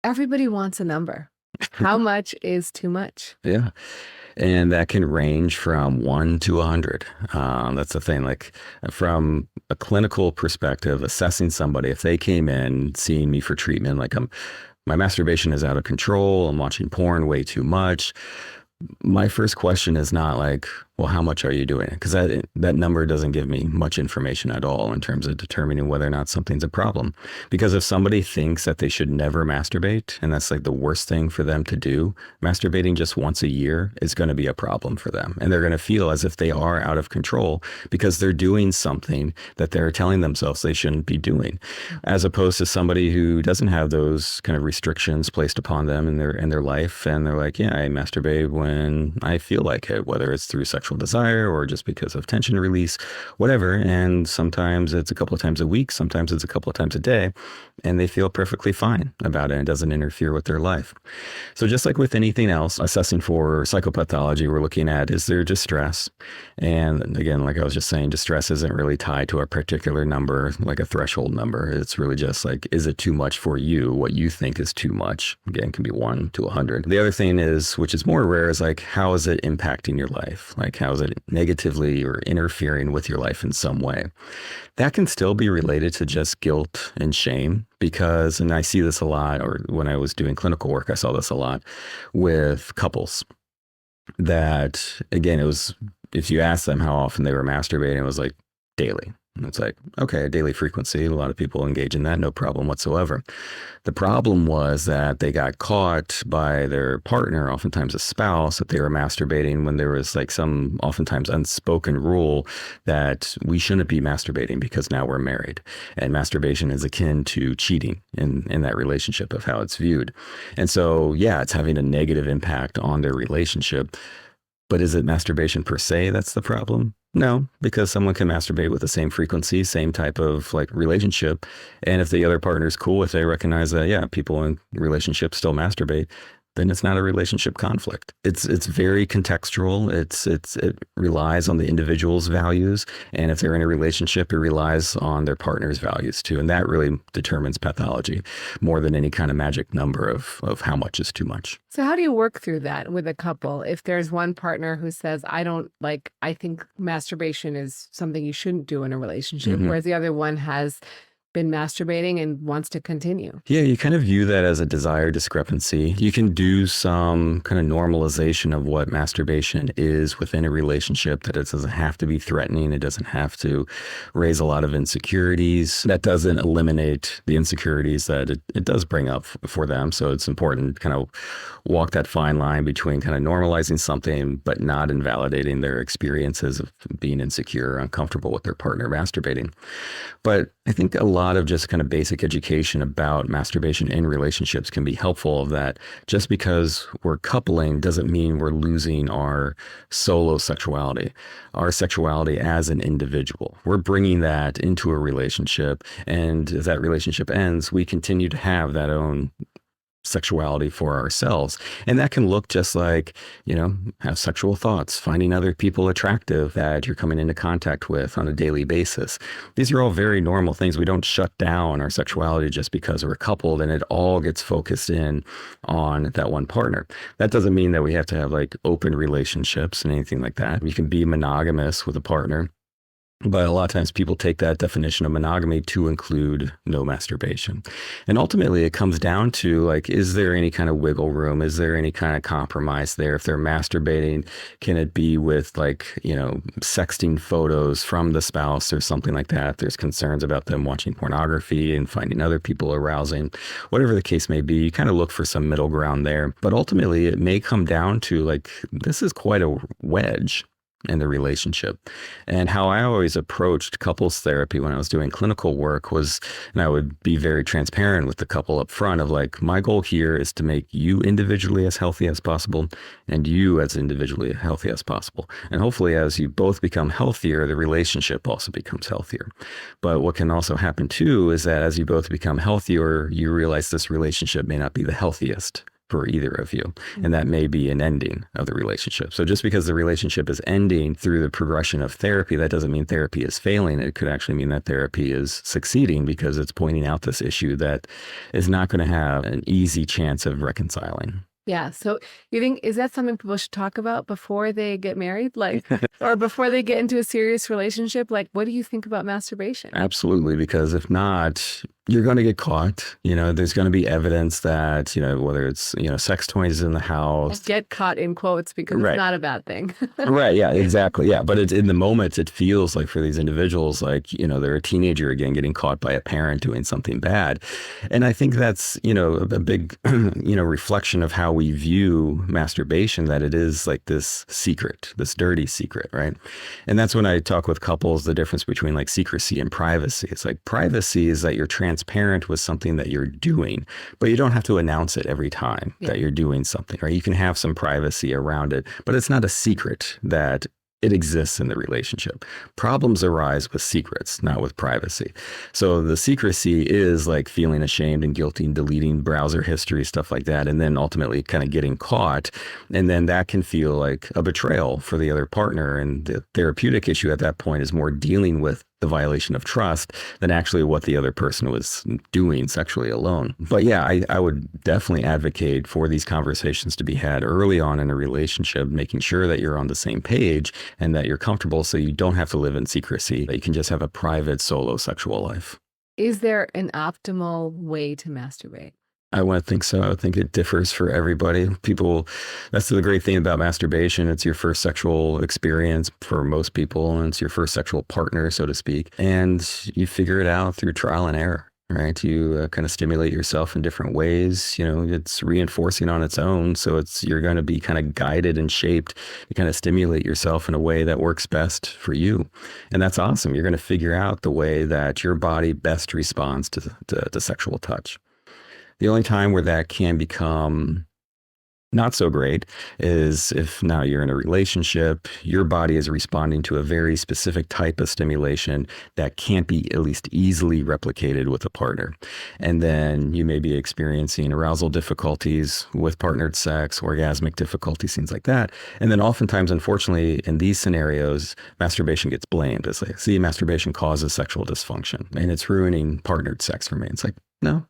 Everybody wants a number. How much is too much? Yeah. And that can range from 1 to 100. That's the thing. Like from a clinical perspective, assessing somebody, if they came in seeing me for treatment, like my masturbation is out of control, I'm watching porn way too much. My first question is not like, well, how much are you doing? Because that number doesn't give me much information at all in terms of determining whether or not something's a problem. Because if somebody thinks that they should never masturbate, and that's like the worst thing for them to do, masturbating just once a year is going to be a problem for them. And they're going to feel as if they are out of control because they're doing something that they're telling themselves they shouldn't be doing, as opposed to somebody who doesn't have those kind of restrictions placed upon them in their life. And they're like, yeah, I masturbate when I feel like it, whether it's through sexual desire or just because of tension release, whatever. And sometimes it's a couple of times a week, sometimes it's a couple of times a day, and they feel perfectly fine about it. And it doesn't interfere with their life. So just like with anything else, assessing for psychopathology, we're looking at, is there distress? And again, like I was just saying, distress isn't really tied to a particular number, like a threshold number. It's really just like, is it too much for you? What you think is too much? Again, can be 1 to 100. The other thing is, which is more rare, is like, how is it impacting your life? Like, how is it negatively or interfering with your life in some way? That can still be related to just guilt and shame because, and I see this a lot, or when I was doing clinical work, I saw this a lot with couples that, again, it was, if you ask them how often they were masturbating, it was like daily. And it's like, okay, a daily frequency. A lot of people engage in that, no problem whatsoever. The problem was that they got caught by their partner, oftentimes a spouse, that they were masturbating when there was like some oftentimes unspoken rule that we shouldn't be masturbating because now we're married. And masturbation is akin to cheating in that relationship of how it's viewed. And so, yeah, it's having a negative impact on their relationship. But is it masturbation per se that's the problem? No, because someone can masturbate with the same frequency, same type of like relationship. And if the other partner is cool, if they recognize that, yeah, people in relationships still masturbate, then it's not a relationship conflict. It's very contextual. It relies on the individual's values. And if they're in a relationship, it relies on their partner's values too. And that really determines pathology more than any kind of magic number of how much is too much. So how do you work through that with a couple? If there's one partner who says, I think masturbation is something you shouldn't do in a relationship, whereas the other one has been masturbating and wants to continue. Yeah, you kind of view that as a desire discrepancy. You can do some kind of normalization of what masturbation is within a relationship, that it doesn't have to be threatening. It doesn't have to raise a lot of insecurities. That doesn't eliminate the insecurities that it does bring up for them. So it's important to kind of walk that fine line between kind of normalizing something, but not invalidating their experiences of being insecure or uncomfortable with their partner masturbating. But I think a lot of just kind of basic education about masturbation in relationships can be helpful, of that just because we're coupling doesn't mean we're losing our solo sexuality, our sexuality as an individual. We're bringing that into a relationship. And as that relationship ends, we continue to have that own sexuality for ourselves. And that can look just like, have sexual thoughts, finding other people attractive that you're coming into contact with on a daily basis. These are all very normal things. We don't shut down our sexuality just because we're coupled and it all gets focused in on that one partner. That doesn't mean that we have to have like open relationships and anything like that. You can be monogamous with a partner. But a lot of times people take that definition of monogamy to include no masturbation. And ultimately it comes down to like, is there any kind of wiggle room? Is there any kind of compromise there? If they're masturbating, can it be with like, sexting photos from the spouse or something like that? There's concerns about them watching pornography and finding other people arousing. Whatever the case may be, you kind of look for some middle ground there. But ultimately it may come down to like, this is quite a wedge in the relationship. And how I always approached couples therapy when I was doing clinical work was, and I would be very transparent with the couple up front of like, my goal here is to make you individually as healthy as possible and you as individually healthy as possible. And hopefully as you both become healthier, the relationship also becomes healthier. But what can also happen too is that as you both become healthier, you realize this relationship may not be the healthiest for either of you. And that may be an ending of the relationship. So just because the relationship is ending through the progression of therapy, that doesn't mean therapy is failing. It could actually mean that therapy is succeeding because it's pointing out this issue that is not going to have an easy chance of reconciling. Yeah. So you think, is that something people should talk about before they get married? Like, or before they get into a serious relationship? Like, what do you think about masturbation? Absolutely. Because if not, you're going to get caught. There's going to be evidence that, whether it's, sex toys in the house. Get caught in quotes because Right. It's not a bad thing. Right. Yeah, exactly. Yeah. But it's in the moment, it feels like for these individuals, like, they're a teenager again, getting caught by a parent doing something bad. And I think that's, a big, reflection of how we view masturbation, that it is like this secret, this dirty secret. Right. And that's when I talk with couples, the difference between like secrecy and privacy. It's like privacy is that you're transparent with something that you're doing, but you don't have to announce it every time that you're doing something, right? You can have some privacy around it, but it's not a secret that it exists in the relationship. Problems arise with secrets, not with privacy. So the secrecy is like feeling ashamed and guilty and deleting browser history, stuff like that, and then ultimately kind of getting caught. And then that can feel like a betrayal for the other partner. And the therapeutic issue at that point is more dealing with the violation of trust than actually what the other person was doing sexually alone. But yeah, I would definitely advocate for these conversations to be had early on in a relationship, making sure that you're on the same page and that you're comfortable so you don't have to live in secrecy, that you can just have a private solo sexual life. Is there an optimal way to masturbate? I wouldn't think so. I think it differs for everybody. That's the great thing about masturbation. It's your first sexual experience for most people, and it's your first sexual partner, so to speak. And you figure it out through trial and error, right? You kind of stimulate yourself in different ways. It's reinforcing on its own. So you're going to be kind of guided and shaped to kind of stimulate yourself in a way that works best for you. And that's awesome. You're going to figure out the way that your body best responds to sexual touch. The only time where that can become not so great is if now you're in a relationship, your body is responding to a very specific type of stimulation that can't be at least easily replicated with a partner. And then you may be experiencing arousal difficulties with partnered sex, orgasmic difficulties, things like that. And then oftentimes, unfortunately, in these scenarios, masturbation gets blamed. It's like, see, masturbation causes sexual dysfunction and it's ruining partnered sex for me. It's like, no,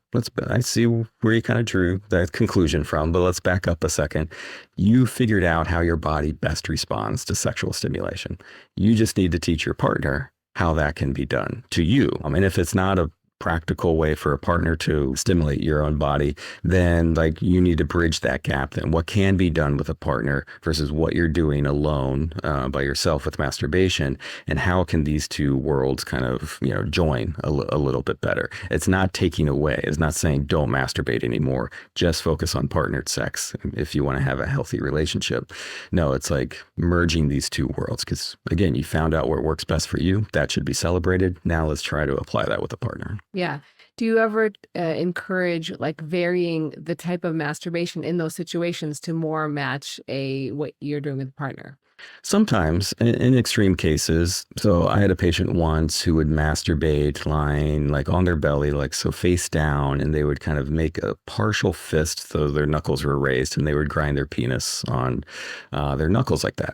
I see where you kind of drew that conclusion from, but let's back up a second. You figured out how your body best responds to sexual stimulation. You just need to teach your partner how that can be done to you. I mean, if it's not a practical way for a partner to stimulate your own body, then like you need to bridge that gap. Then what can be done with a partner versus what you're doing alone by yourself with masturbation, and how can these two worlds kind of join a little bit better? It's not taking away. It's not saying don't masturbate anymore. Just focus on partnered sex if you want to have a healthy relationship. No, it's like merging these two worlds because again, you found out where it works best for you. That should be celebrated. Now let's try to apply that with a partner. Yeah. Do you ever encourage like varying the type of masturbation in those situations to more match what you're doing with a partner? Sometimes in extreme cases. So I had a patient once who would masturbate lying like on their belly, like so face down, and they would kind of make a partial fist so their knuckles were raised and they would grind their penis on their knuckles like that.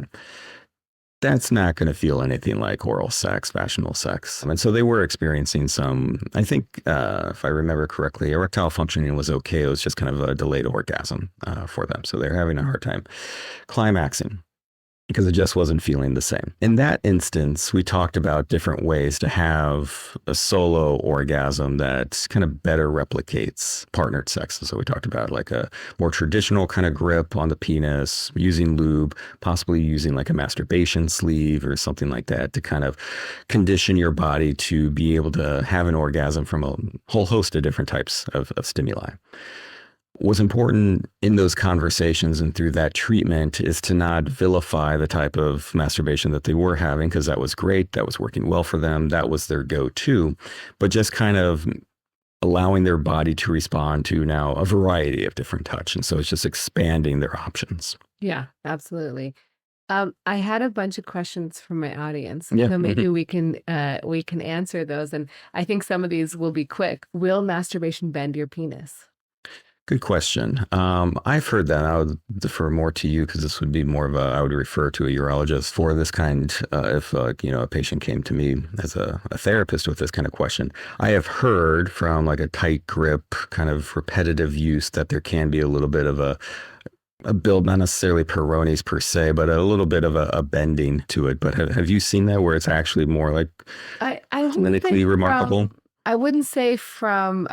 That's not going to feel anything like oral sex, vaginal sex. And so they were experiencing some, I think, if I remember correctly, erectile functioning was okay. It was just kind of a delayed orgasm for them. So they're having a hard time climaxing because it just wasn't feeling the same. In that instance, we talked about different ways to have a solo orgasm that kind of better replicates partnered sex. So we talked about like a more traditional kind of grip on the penis, using lube, possibly using like a masturbation sleeve or something like that to kind of condition your body to be able to have an orgasm from a whole host of different types of stimuli. What's important in those conversations and through that treatment is to not vilify the type of masturbation that they were having, because that was great. That was working well for them. That was their go-to, but just kind of allowing their body to respond to now a variety of different touch. And so it's just expanding their options. Yeah, absolutely. I had a bunch of questions from my audience, Yeah. so maybe we can answer those. And I think some of these will be quick. Will masturbation bend your penis? Good question. I've heard that. I would defer more to you because this would be more of a, I would refer to a urologist for this kind. If a patient came to me as a therapist with this kind of question, I have heard from like a tight grip, kind of repetitive use that there can be a little bit of a build, not necessarily Peyronie's per se, but a little bit of a bending to it. But have you seen that where it's actually more like I clinically remarkable? I wouldn't say from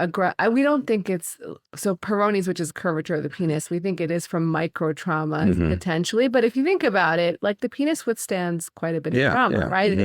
we don't think it's so Peyronie's, which is curvature of the penis. We think it is from micro trauma potentially. But if you think about it, like the penis withstands quite a bit of trauma, right?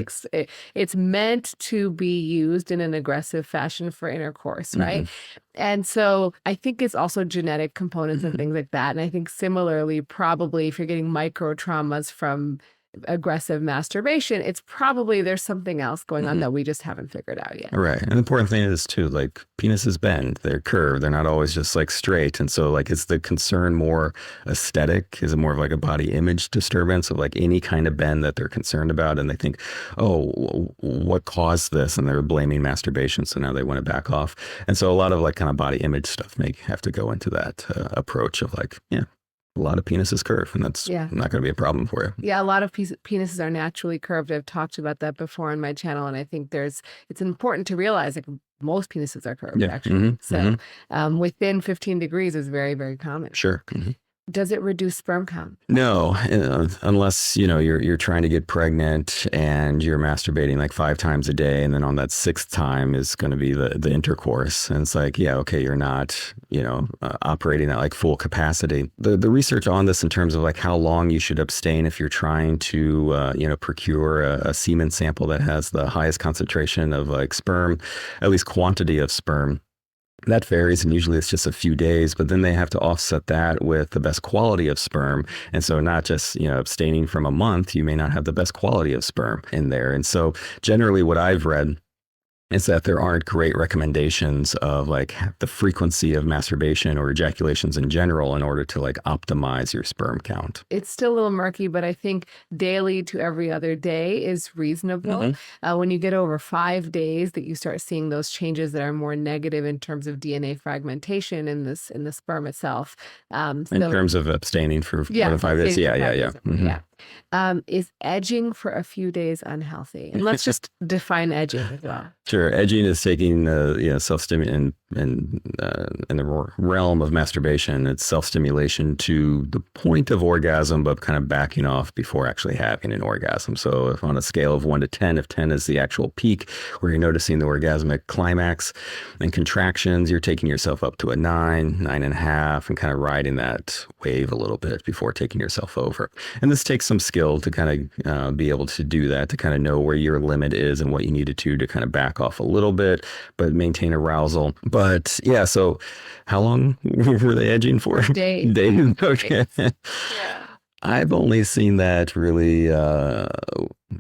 It's meant to be used in an aggressive fashion for intercourse, right? And so I think it's also genetic components and things like that. And I think similarly, probably if you're getting micro traumas from aggressive masturbation, it's probably there's something else going on that we just haven't figured out yet. Right. And the important thing is too, like penises bend, they're curved, they're not always just like straight. And so like, is the concern more aesthetic? Is it more of like a body image disturbance of like any kind of bend that they're concerned about? And they think, oh, what caused this? And they're blaming masturbation. So now they want to back off. And so a lot of like kind of body image stuff may have to go into that approach of like, a lot of penises curve, and that's not going to be a problem for you. Yeah, a lot of penises are naturally curved. I've talked about that before on my channel, and I think it's important to realize like most penises are curved, actually. So within 15 degrees is very, very common. Sure. Does it reduce sperm count? No, unless, you're trying to get pregnant and you're masturbating like 5 times a day. And then on that 6th time is going to be the intercourse. And it's like, okay, you're not, operating at like full capacity. The research on this in terms of like how long you should abstain if you're trying to, procure a semen sample that has the highest concentration of like sperm, at least quantity of sperm. That varies, and usually it's just a few days, but then they have to offset that with the best quality of sperm. And so not just, abstaining from a month, you may not have the best quality of sperm in there. And so generally what I've read is that there aren't great recommendations of like the frequency of masturbation or ejaculations in general in order to like optimize your sperm count. It's still a little murky, but I think daily to every other day is reasonable. When you get over 5 days that you start seeing those changes that are more negative in terms of DNA fragmentation in the sperm itself. In terms of abstaining for more than 5 days. Is edging for a few days unhealthy? And let's just define edging as well. Sure. Edging is taking self-stimulation in the realm of masturbation. It's self-stimulation to the point of orgasm, but kind of backing off before actually having an orgasm. So if on a scale of 1 to 10, if 10 is the actual peak where you're noticing the orgasmic climax and contractions, you're taking yourself up to a 9, 9.5, and kind of riding that wave a little bit before taking yourself over. And this takes some skill to kind of be able to do that, to kind of know where your limit is and what you need to kind of back off a little bit, but maintain arousal. But so how long were they edging for? Days. Days. Okay. I've only seen that really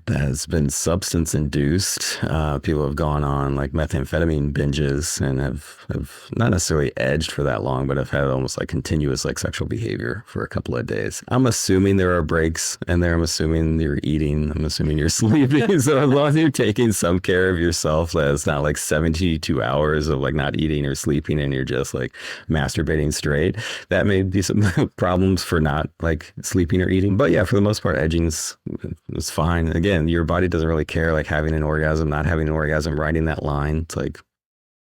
that has been substance induced. People have gone on like methamphetamine binges and have not necessarily edged for that long, but have had almost like continuous like sexual behavior for a couple of days. I'm assuming there are breaks in there. I'm assuming you're eating. I'm assuming you're sleeping. So as long as you're taking some care of yourself, that's not like 72 hours of like not eating or sleeping and you're just like masturbating straight. That may be some problems for not like sleeping or eating. But for the most part, edging is fine. Again, your body doesn't really care, like having an orgasm, not having an orgasm, riding that line. It's like,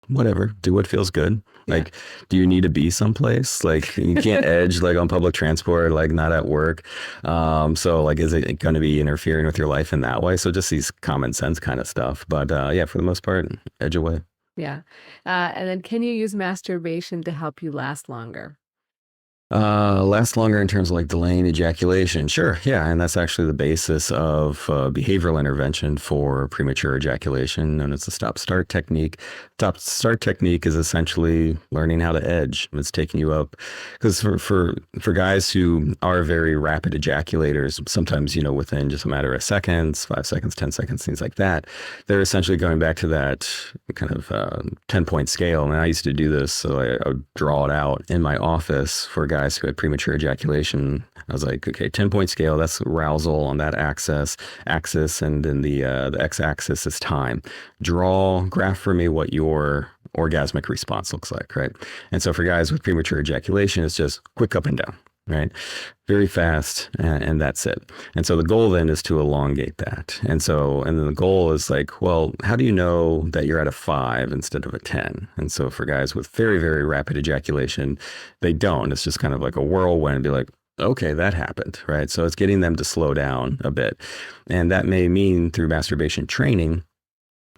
whatever, do what feels good. Like, do you need to be someplace? Like, you can't edge like on public transport, like not at work. So like, is it going to be interfering with your life in that way? So just these common sense kind of stuff. But for the most part, edge away. And then can you use masturbation to help you last longer? Last longer in terms of like delaying ejaculation. Sure. Yeah. And that's actually the basis of behavioral intervention for premature ejaculation. And it's a stop-start technique. Stop-start technique is essentially learning how to edge. It's taking you up because for guys who are very rapid ejaculators, sometimes, within just a matter of seconds, 5 seconds, 10 seconds, things like that, they're essentially going back to that kind of 10-point scale. And I used to do this. So I would draw it out in my office for guys who had premature ejaculation. I was like, okay, 10-point scale, that's arousal on that axis, and then the x-axis is time. Graph for me what your orgasmic response looks like, right? And so for guys with premature ejaculation, it's just quick up and down, right? Very fast, and that's it. And so the goal then is to elongate that. And then the goal is like, well, how do you know that you're at a 5 instead of a 10? And so for guys with very, very rapid ejaculation, they don't. It's just kind of like a whirlwind, be like, okay, that happened, right? So it's getting them to slow down a bit. And that may mean through masturbation training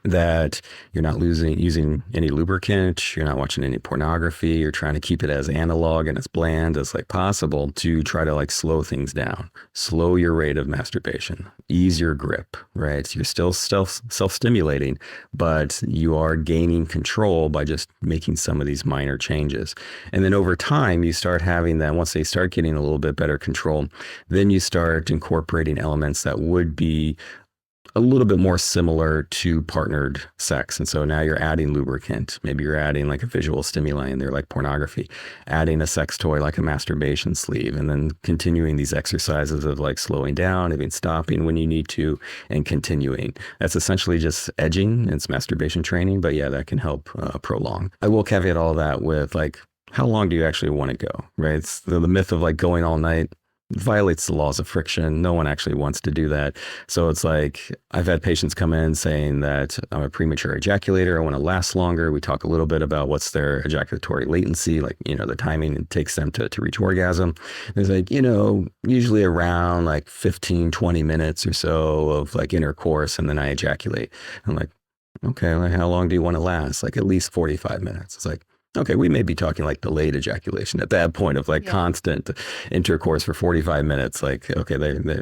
that you're not using any lubricant, you're not watching any pornography, you're trying to keep it as analog and as bland as like possible to try to like slow things down, slow your rate of masturbation, ease your grip, right? You're still self-stimulating, but you are gaining control by just making some of these minor changes. And then over time, you start having that, once they start getting a little bit better control, then you start incorporating elements that would be a little bit more similar to partnered sex. And so now you're adding lubricant. Maybe you're adding like a visual stimuli in there, like pornography, adding a sex toy like a masturbation sleeve, and then continuing these exercises of like slowing down, even stopping when you need to, and continuing. That's essentially just edging. It's masturbation training, but yeah, that can help prolong. I will caveat all that with like, how long do you actually want to go, right? It's the myth of like going all night violates the laws of friction. No one actually wants to do that. So it's like, I've had patients come in saying that I'm a premature ejaculator. I want to last longer. We talk a little bit about what's their ejaculatory latency, like, the timing it takes them to reach orgasm. There's like, usually around like 15, 20 minutes or so of like intercourse, and then I ejaculate. I'm like, okay, like how long do you want to last? Like at least 45 minutes. It's like, okay, we may be talking like delayed ejaculation at that point of like constant intercourse for 45 minutes. Like, okay,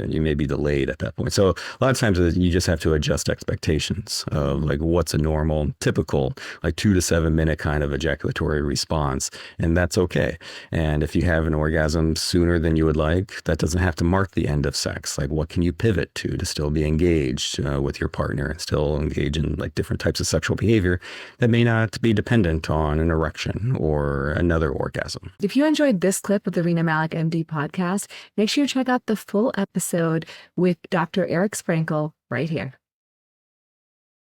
you may be delayed at that point. So a lot of times you just have to adjust expectations of like what's a normal, typical, like 2 to 7 minute kind of ejaculatory response. And that's okay. And if you have an orgasm sooner than you would like, that doesn't have to mark the end of sex. Like what can you pivot to still be engaged with your partner and still engage in like different types of sexual behavior that may not be dependent on an erection or another orgasm. If you enjoyed this clip of the Rena Malik MD podcast, make sure you check out the full episode with Dr. Eric Sprankle right here.